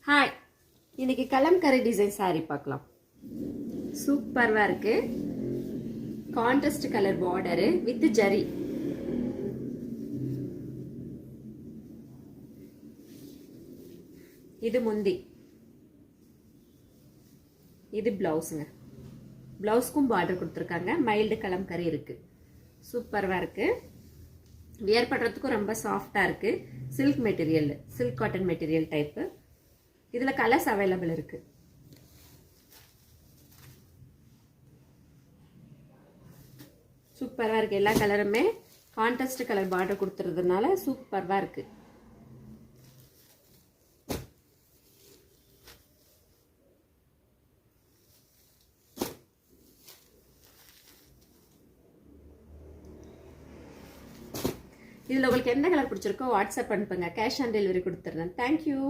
Hi, இன்னைக்கு kalamkari design sorry பார்க்கலாம். சூப்பராக இருக்கு. Contrast colour border with zari. இது முந்தி, இது பிளவுஸுங்க. பிளவுஸ்க்கும் பார்டர் கொடுத்துருக்காங்க. மைல்டு கலம்கரி இருக்கு. சூப்பராக இருக்கு. வியர் பண்ணுறதுக்கும் ரொம்ப சாஃப்டாக இருக்கு. Silk material, silk cotton material type. இதில் கலர்ஸ் அவைலபிள் இருக்கு. சூப்பராக இருக்கு. எல்லா கலருமே கான்ட்ராஸ்ட் கலர் பார்டர் கொடுத்துறதுனால சூப்பராக இருக்கு. இதில் உங்களுக்கு எந்த கலர் பிடிச்சிருக்கோ வாட்ஸ்அப் அனுப்புங்க. கேஷ் ஆன் டெலிவரி கொடுத்துட்றேன். தேங்க்யூ.